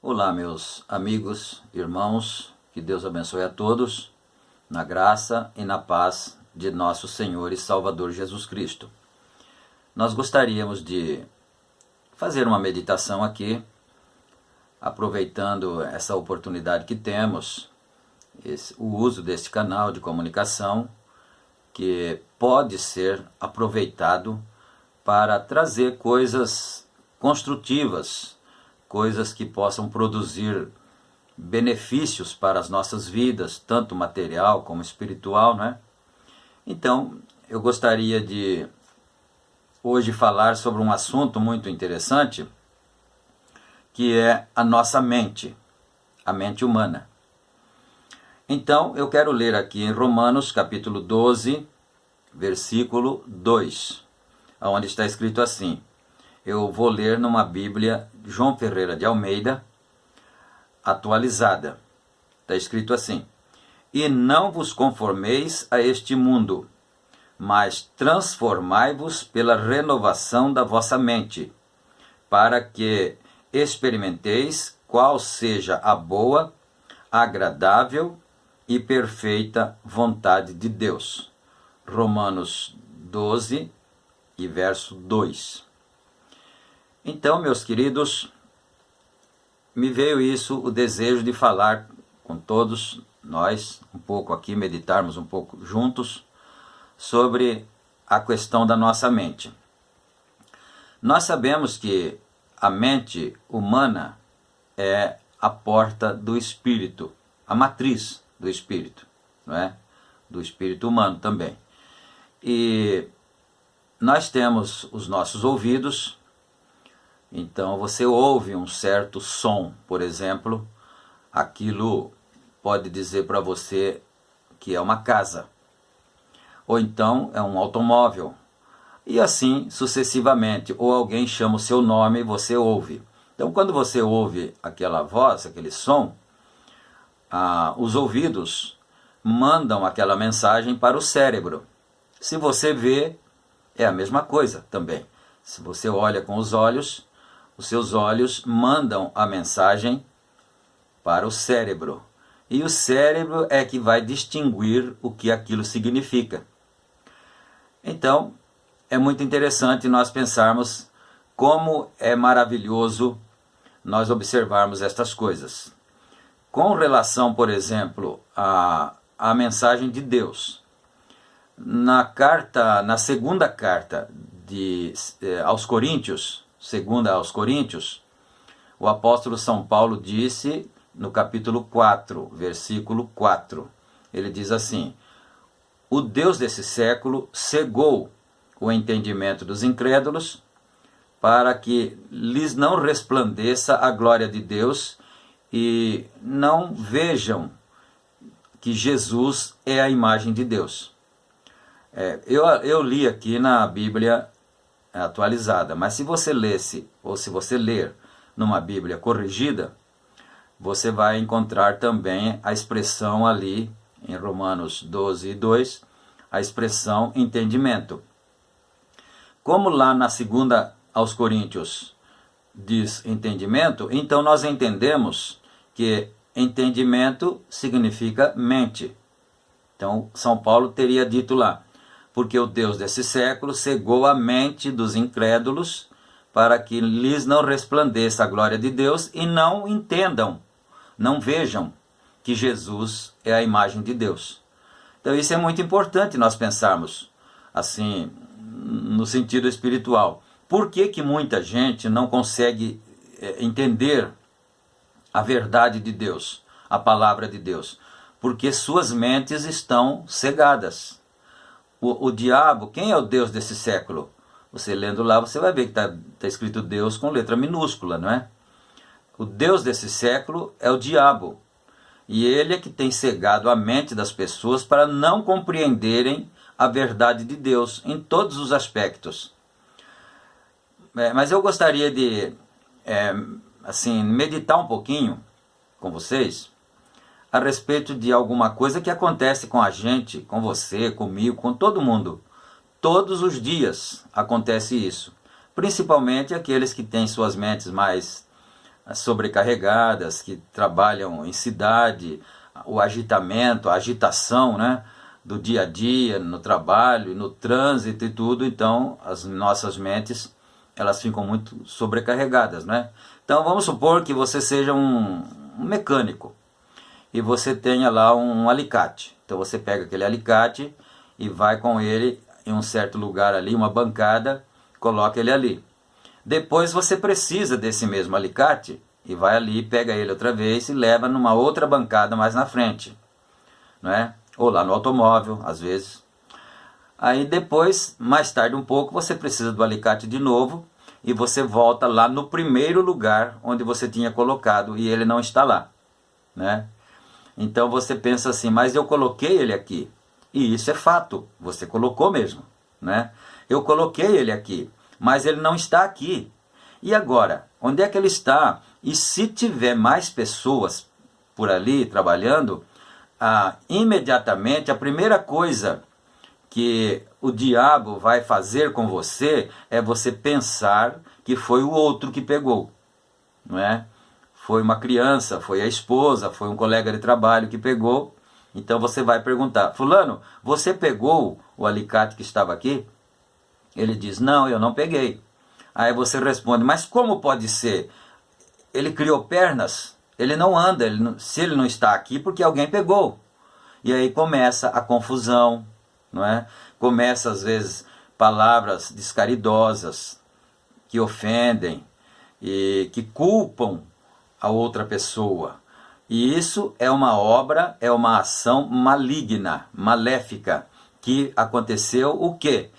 Olá, meus amigos, irmãos, que Deus abençoe a todos, na graça e na paz de nosso Senhor e Salvador Jesus Cristo. Nós gostaríamos de fazer uma meditação aqui, aproveitando essa oportunidade que temos, o uso deste canal de comunicação, que pode ser aproveitado para trazer coisas construtivas, coisas que possam produzir benefícios para as nossas vidas, tanto material como espiritual, né? Então, eu gostaria de hoje falar sobre um assunto muito interessante, que é a nossa mente, a mente humana. Então, eu quero ler aqui em Romanos, capítulo 12, versículo 2, onde está escrito assim. Eu vou ler numa Bíblia João Ferreira de Almeida, atualizada. Está escrito assim: E não vos conformeis a este mundo, mas transformai-vos pela renovação da vossa mente, para que experimenteis qual seja a boa, agradável e perfeita vontade de Deus. Romanos 12 e verso 2. Então, meus queridos, me veio o desejo de falar com todos nós, um pouco aqui, meditarmos um pouco juntos, sobre a questão da nossa mente. Nós sabemos que a mente humana é a porta do espírito, a matriz do espírito, não é? Do espírito humano também. E nós temos os nossos ouvidos. Então você ouve um certo som, por exemplo, aquilo pode dizer para você que é uma casa, ou então é um automóvel, e assim sucessivamente, ou alguém chama o seu nome e você ouve. Então quando você ouve aquela voz, aquele som, os ouvidos mandam aquela mensagem para o cérebro. Se você vê, é a mesma coisa também. Se você olha com os olhos, os seus olhos mandam a mensagem para o cérebro. E o cérebro é que vai distinguir o que aquilo significa. Então, é muito interessante nós pensarmos como é maravilhoso nós observarmos estas coisas. Com relação, por exemplo, à mensagem de Deus. Na segunda carta aos Coríntios, segunda aos Coríntios, o apóstolo São Paulo disse no capítulo 4, versículo 4, ele diz assim: O Deus desse século cegou o entendimento dos incrédulos, para que lhes não resplandeça a glória de Deus e não vejam que Jesus é a imagem de Deus. Eu li aqui na Bíblia atualizada, mas se você lesse, ou se você ler numa Bíblia corrigida, você vai encontrar também a expressão ali, em Romanos 12 e 2, a expressão entendimento. Como lá na segunda aos Coríntios diz entendimento, então nós entendemos que entendimento significa mente. Então São Paulo teria dito lá: porque o Deus desse século cegou a mente dos incrédulos, para que lhes não resplandeça a glória de Deus e não entendam, não vejam que Jesus é a imagem de Deus. Então isso é muito importante nós pensarmos assim, no sentido espiritual. Por que muita gente não consegue entender a verdade de Deus, a palavra de Deus? Porque suas mentes estão cegadas. O diabo, quem é o Deus desse século? Você lendo lá, você vai ver que está escrito Deus com letra minúscula, não é? O Deus desse século é o diabo. E ele é que tem cegado a mente das pessoas para não compreenderem a verdade de Deus em todos os aspectos. Mas eu gostaria de meditar um pouquinho com vocês a respeito de alguma coisa que acontece com a gente, com você, comigo, com todo mundo. Todos os dias acontece isso. Principalmente aqueles que têm suas mentes mais sobrecarregadas, que trabalham em cidade, o agitamento, a agitação, né, do dia a dia, no trabalho, no trânsito e tudo. Então as nossas mentes, elas ficam muito sobrecarregadas, né? Então vamos supor que você seja um mecânico e você tenha lá um alicate. Então você pega aquele alicate e vai com ele em um certo lugar ali, uma bancada, coloca ele ali. Depois você precisa desse mesmo alicate e vai ali, pega ele outra vez e leva numa outra bancada mais na frente, não é? Ou lá no automóvel, às vezes. Aí depois, mais tarde um pouco, você precisa do alicate de novo e você volta lá no primeiro lugar onde você tinha colocado e ele não está lá, né? Então você pensa assim, mas eu coloquei ele aqui. E isso é fato, você colocou mesmo, né? Eu coloquei ele aqui, mas ele não está aqui. E agora, onde é que ele está? E se tiver mais pessoas por ali trabalhando, imediatamente a primeira coisa que o diabo vai fazer com você é você pensar que foi o outro que pegou, não é? Foi uma criança, foi a esposa, foi um colega de trabalho que pegou. Então você vai perguntar, fulano, você pegou o alicate que estava aqui? Ele diz, não, eu não peguei. Aí você responde, mas como pode ser? Ele criou pernas, ele não anda, se ele não está aqui, porque alguém pegou. E aí começa a confusão, não é? Começa às vezes palavras descaridosas, que ofendem e que culpam a outra pessoa. E isso é uma obra, é uma ação maligna, maléfica, que aconteceu o quê?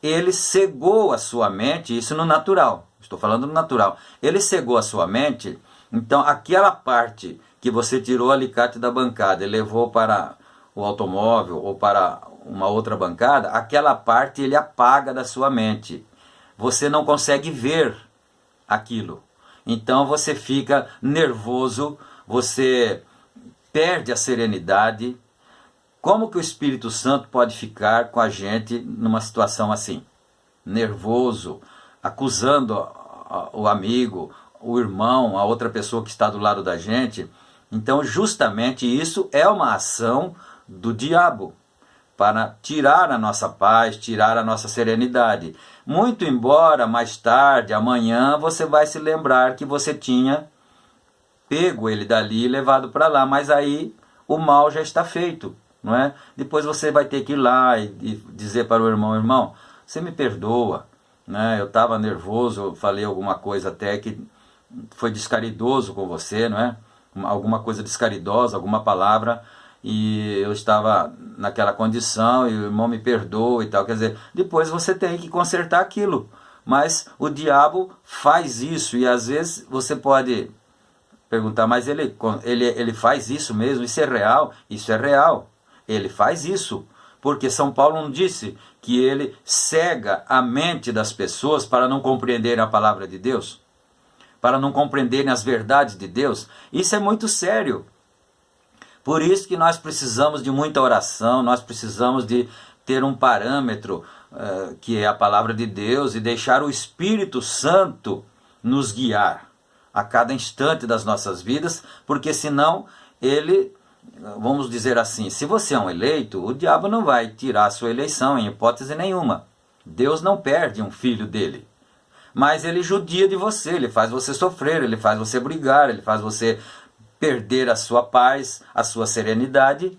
Ele cegou a sua mente, isso no natural, estou falando no natural. Ele cegou a sua mente, então aquela parte que você tirou o alicate da bancada e levou para o automóvel ou para uma outra bancada, aquela parte ele apaga da sua mente. Você não consegue ver aquilo. Então você fica nervoso, você perde a serenidade. Como que o Espírito Santo pode ficar com a gente numa situação assim? Nervoso, acusando o amigo, o irmão, a outra pessoa que está do lado da gente. Então justamente isso é uma ação do diabo para tirar a nossa paz, tirar a nossa serenidade. Muito embora mais tarde, amanhã, você vai se lembrar que você tinha pego ele dali e levado para lá, mas aí o mal já está feito, não é? Depois você vai ter que ir lá e dizer para o irmão, irmão, você me perdoa, né? Eu estava nervoso, eu falei alguma coisa até que foi descaridoso com você, não é? Alguma coisa descaridosa, alguma palavra, e eu estava naquela condição e o irmão me perdoa e tal. Quer dizer, depois você tem que consertar aquilo, mas o diabo faz isso e às vezes você pode perguntar, mas ele faz isso mesmo? Isso é real? Isso é real, ele faz isso, porque São Paulo não disse que ele cega a mente das pessoas para não compreenderem a palavra de Deus? Para não compreenderem as verdades de Deus? Isso é muito sério. Por isso que nós precisamos de muita oração, nós precisamos de ter um parâmetro que é a palavra de Deus e deixar o Espírito Santo nos guiar a cada instante das nossas vidas, porque senão ele, vamos dizer assim, se você é um eleito, o diabo não vai tirar a sua eleição em hipótese nenhuma. Deus não perde um filho dele, mas ele judia de você, ele faz você sofrer, ele faz você brigar, ele faz você perder a sua paz, a sua serenidade,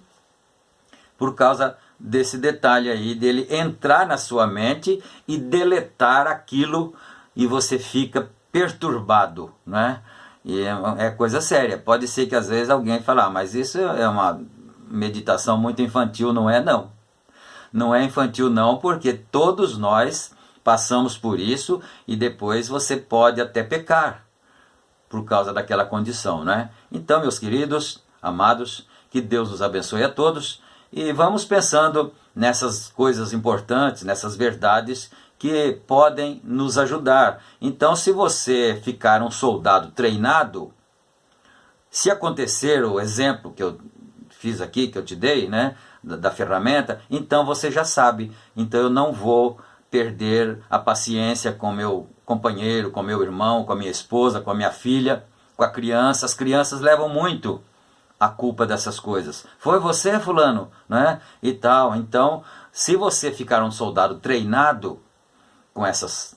por causa desse detalhe aí, dele entrar na sua mente e deletar aquilo e você fica perturbado, né? E é coisa séria. Pode ser que às vezes alguém fale, mas isso é uma meditação muito infantil. Não é não. Não é infantil não, porque todos nós passamos por isso e depois você pode até pecar por causa daquela condição, né? Então, meus queridos, amados, que Deus nos abençoe a todos e vamos pensando nessas coisas importantes, nessas verdades que podem nos ajudar. Então, se você ficar um soldado treinado, se acontecer o exemplo que eu fiz aqui, que eu te dei, né, da ferramenta, então você já sabe. Então eu não vou perder a paciência com meu companheiro, com meu irmão, com a minha esposa, com a minha filha, com a criança. As crianças levam muito a culpa dessas coisas. Foi você, fulano, né? E tal. Então, se você ficar um soldado treinado com essas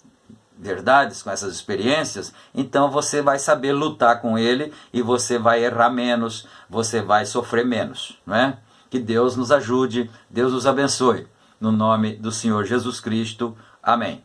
verdades, com essas experiências, então você vai saber lutar com ele e você vai errar menos, você vai sofrer menos, não é? Que Deus nos ajude, Deus nos abençoe. No nome do Senhor Jesus Cristo. Amém.